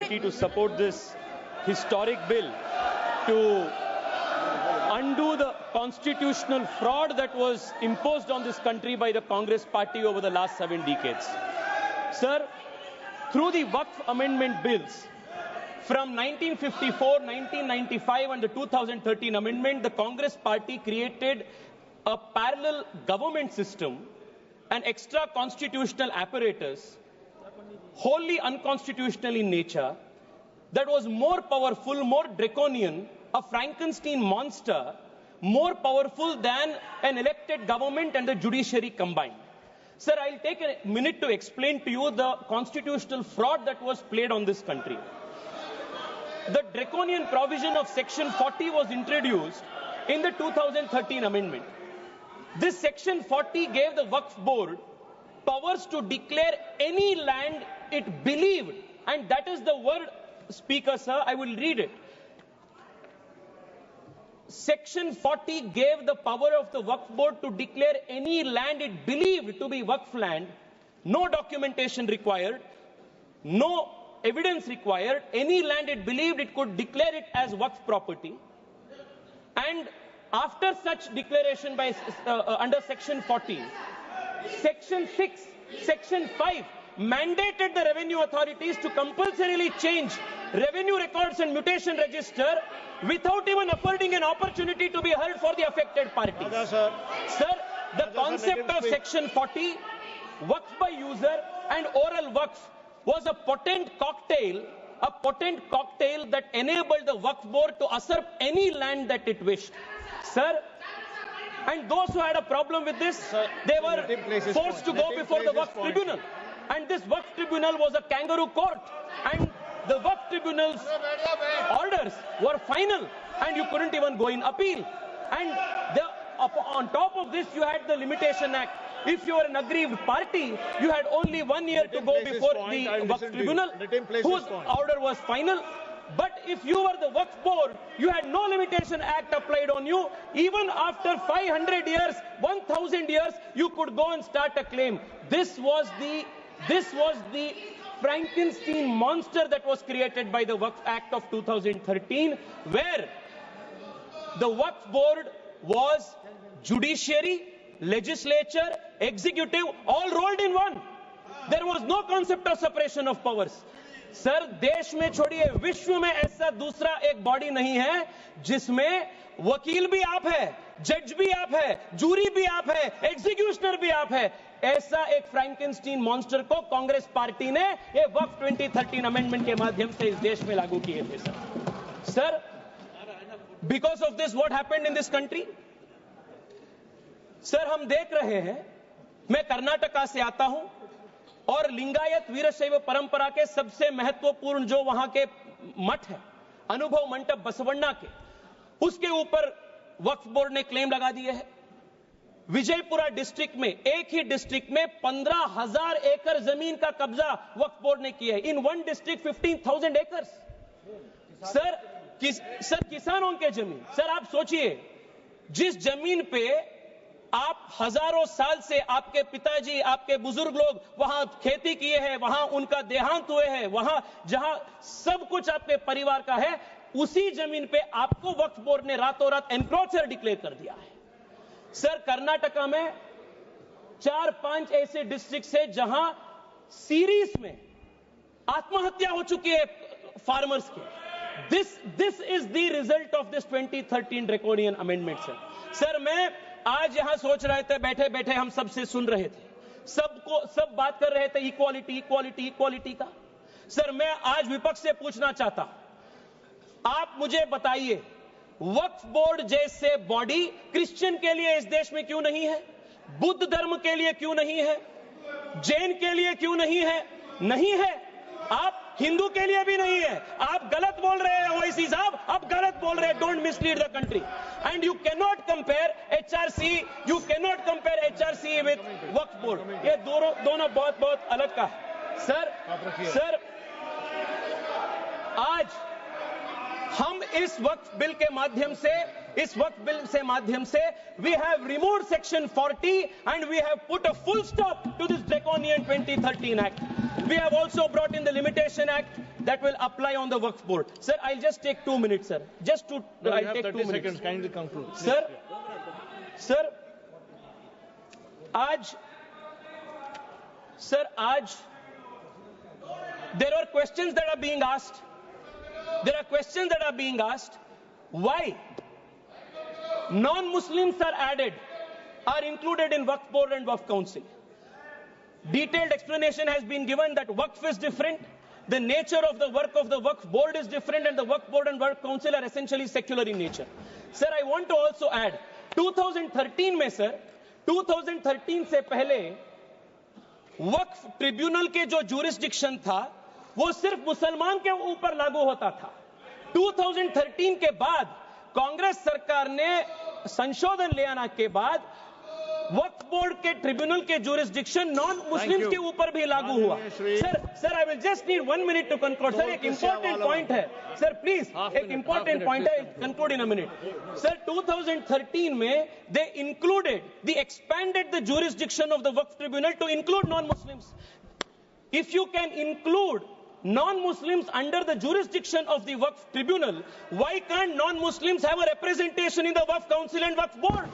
opportunity to support this historic bill to undo the constitutional fraud that was imposed on this country by the Congress party over the last 7 decades. Sir, through the Waqf amendment bills from 1954, 1995 and the 2013 amendment, the Congress party created a parallel government system, an extra constitutional apparatus, wholly unconstitutional in nature, that was more powerful, more draconian, a Frankenstein monster, more powerful than an elected government and the judiciary combined. Sir, I'll take a minute to explain to you the constitutional fraud that was played on this country. The draconian provision of Section 40 was introduced in the 2013 amendment. This Section 40 gave the Waqf Board powers to declare any land it believed, and that is the word, Speaker, sir, I will read it. Section 40 gave the power of the Waqf Board to declare any land it believed to be Waqf land, no documentation required, no evidence required, any land it believed it could declare it as Waqf property. And after such declaration by under Section 40, Section 6, Section 5 mandated the revenue authorities to compulsorily change revenue records and mutation register without even affording an opportunity to be heard for the affected parties. Sir, the concept of Section 40, Waqf by user and oral Waqf, was a potent cocktail that enabled the Waqf Board to usurp any land that it wished. Sir, and those who had a problem with this, they were forced to go before the Waqf Tribunal. And this Waqf Tribunal was a kangaroo court. And the Waqf Tribunal's orders were final. And you couldn't even go in appeal. And on top of this, you had the Limitation Act. If you were an aggrieved party, you had only 1 year to go before the Waqf Tribunal, whose order was final. But if you were the Waqf Board, you had no Limitation Act applied on you. Even after 500 years, 1,000 years, you could go and start a claim. This was the Frankenstein monster that was created by the Waqf Act of 2013, where the Waqf Board was judiciary, legislature, executive, all rolled in one. There was no concept of separation of powers. Sir, देश में छोड़िए, विश्व में ऐसा दूसरा एक body नहीं है जिसमें वकील भी आप है, जज भी आप है, जूरी भी आप है, एग्जीक्यूशनर भी आप है. ऐसा एक फ्रैंकेनस्टीन मॉन्स्टर को कांग्रेस पार्टी ने ये वक्फ 2013 अमेंडमेंट के माध्यम से इस देश में लागू किए थे. Sir, because of this what happened in this country? Sir, हम देख रहे हैं, मैं कर्नाटका से आता हूं और लिंगायत वीरशैव परंपरा के सबसे महत्वपूर्ण जो वहां के मठ है, अनुभव मंडप बसवण्णा के, उसके ऊपर वक्फ बोर्ड ने क्लेम लगा दिए है. विजयपुरा डिस्ट्रिक्ट में, एक ही डिस्ट्रिक्ट में 15,000 एकड़ जमीन का कब्जा वक्फ बोर्ड ने किया है. In one district 15,000 acres. Sir, किसानों के जमीन. सर, आप सोचिए, जिस जमीन पे आप हजारों साल से आपके पिताजी, आपके बुजुर्ग लोग वहां खेती किए हैं, वहां उनका देहांत हुए हैं, वहां जहां सब कुछ आपके परिवार का है, उसी जमीन पे आपको वक्फ बोर्ड ने रातों रात एनक्रोचर डिक्लेयर कर दिया है. सर, कर्नाटका में 4-5 ऐसे डिस्ट्रिक्ट है जहां सीरीज में आत्महत्या हो चुकी है फार्मर्स के. This is the result of this 2013 draconian amendment. Sir, मैं आज यहां सोच रहे थे, बैठे बैठे हम सबसे सुन रहे थे, सब बात कर रहे थे इक्वालिटी इक्वालिटी इक्वालिटी का. सर, मैं आज विपक्ष से पूछना चाहता, आप मुझे बताइए, वक्फ बोर्ड जैसे बॉडी क्रिश्चियन के लिए इस देश में क्यों नहीं है? बुद्ध धर्म के लिए क्यों नहीं है? जैन के लिए क्यों नहीं है? नहीं है. आप हिंदू के लिए भी नहीं है. आप गलत बोल रहे हैं ओवैसी साहब, आप गलत बोल रहे हैं. Don't mislead the country. And you cannot compare HRC with Waqf board. ये दोनों बहुत बहुत अलग का है. सर, आज हम इस वक्फ बिल के माध्यम से we have removed Section 40 and we have put a full stop to this draconian 2013 Act. We have also brought in the Limitation Act that will apply on the Waqf Board. Sir, I'll just take 2 minutes, sir. Just to, No, I'll you have take 30 2 minutes. seconds. Kindly conclude. Sir, आज there are questions that are being asked. There are questions that are being asked. Why non-Muslims are included in Waqf Board and Waqf Council? Detailed explanation has been given that Waqf is different. The nature of the work of the Waqf Board is different, and the Waqf Board and Waqf Council are essentially secular in nature. Sir, I want to also add, 2013 में sir, 2013 से पहले वक्फ tribunal के जो jurisdiction था वो सिर्फ मुसलमान के ऊपर लागू होता था। 2013 के बाद कांग्रेस सरकार ने संशोधन ले आने के बाद वक्फ बोर्ड के ट्रिब्यूनल के जुरिस्डिक्शन नॉन मुस्लिम्स के ऊपर भी लागू हुआ। Sir I will just need 1 minute to conclude. Sir एक इंपॉर्टेंट पॉइंट है सर, प्लीज एक इंपॉर्टेंट पॉइंट है, conclude in a minute. Sir 2013 में they included the expanded the jurisdiction of the Waqf tribunal to include non Muslims. If you can include non-Muslims under the jurisdiction of the Waqf Tribunal, why can't non-Muslims have a representation in the Waqf Council and Waqf Board?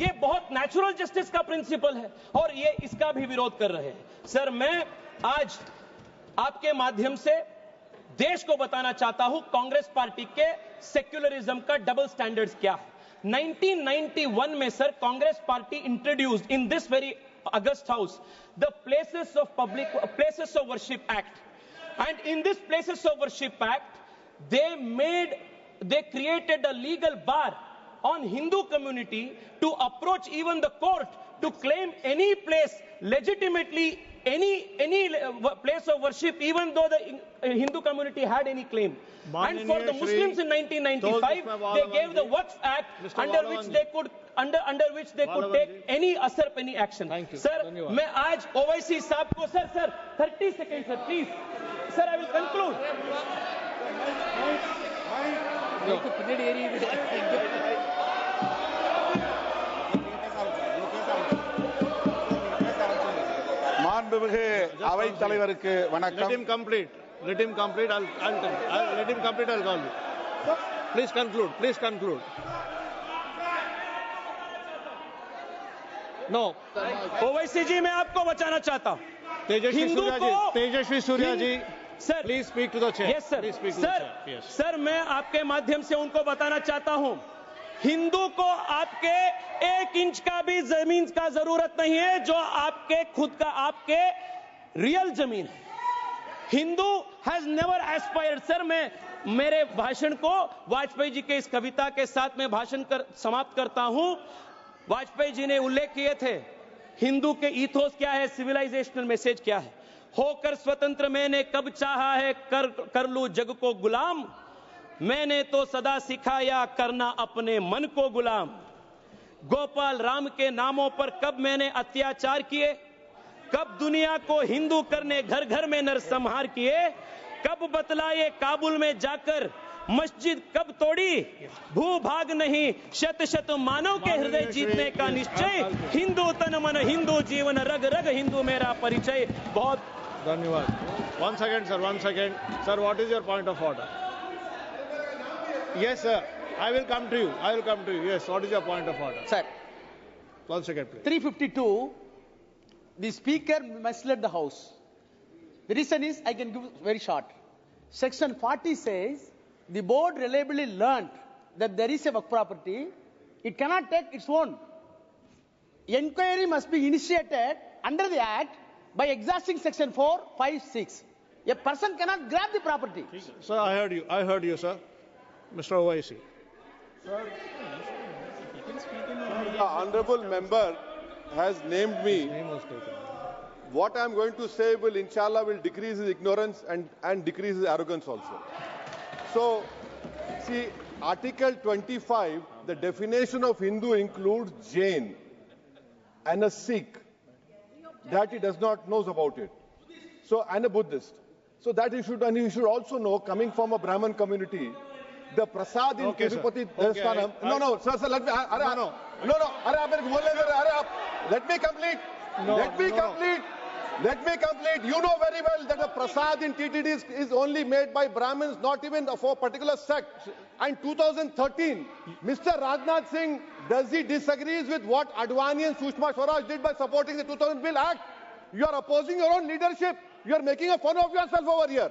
ये बहुत natural justice का principal है और ये इसका भी विरोध कर रहे हैं। सर मैं आज आपके माध्यम से देश को बताना चाहता हूं कांग्रेस पार्टी के सेक्युलरिज्म का डबल स्टैंडर्ड्स क्या है। 1991 में sir Congress party introduced in this very August house the places of worship act, and in this Places of Worship Act they created a legal bar on Hindu community to approach even the court to claim any place legitimately, any place of worship, even though the Hindu community had any claim. And for the Muslims in 1995 they gave the Waqf Act under which they could take any asar any action. Sir मैं आज OIC साहब को sir 30 seconds sir please. Sir, I will conclude. மாண்புமிகு அவைத் தலைவருக்கு வணக்கம். Let him complete. Let him complete. I'll let him complete. I'll call you. Please conclude. Please conclude. No. OIC जी मैं आपको बचाना चाहता हूँ। Tejasvi Surya ji sir please speak to the chair. Yes sir. Sir मैं आपके माध्यम से उनको बताना चाहता हूं हिंदू को आपके 1 इंच का भी जमीन का जरूरत नहीं है जो आपके खुद का आपके रियल जमीन है। Hindu has never aspired. Sir मैं मेरे भाषण को वाजपेयी जी के इस कविता के साथ में भाषण समाप्त करता हूं। वाजपेयी जी ने उल्लेख किए थे हिंदू के ईथोस क्या है, सिविलाइजेशनल मैसेज क्या है। होकर स्वतंत्र मैंने कब चाहा है कर लूं जग को गुलाम, मैंने तो सदा सिखाया करना अपने मन को गुलाम। गोपाल राम के नामों पर कब मैंने अत्याचार किए, कब दुनिया को हिंदू करने घर घर में नरसंहार किए, कब बतलाए काबुल में जाकर मस्जिद कब तोड़ी, भूभाग नहीं शत शत मानव के हृदय जीतने का निश्चय, हिंदू तन मन हिंदू जीवन रग रग हिंदू मेरा परिचय। बहुत धन्यवाद। 1 second sir, 1 second sir, what is your point of order? Yes sir, I will come to you. Yes, what is your point of order? Sir, 1 second please. 352, the speaker misled the house. The reason is, I can give very short. Section 40 says the board reliably learned that there is a work property, it cannot take its own. Enquiry must be initiated under the act by exhausting section 4, 5, 6. A person cannot grab the property. Sir, I heard you sir. Mr. OIC. Sir, the honorable member has named me. Name was taken. What I am going to say will inshallah will decrease his ignorance and decrease his arrogance also. So, see, Article 25, the definition of Hindu includes Jain and a Sikh, that he does not knows about it. So, and a Buddhist. So that he should, and he should also know, coming from a Brahmin community, the prasad in Tirupati Devasthanam. No, sir, let me. Let me complete. Let me complete. You know very well that the prasad in TTD is only made by Brahmins, not even for a particular sect. And 2013, Mr. Rajnath Singh, does he disagrees with what Advani and Sushma Swaraj did by supporting the 2000 Bill Act? You are opposing your own leadership. You are making a fun of yourself over here.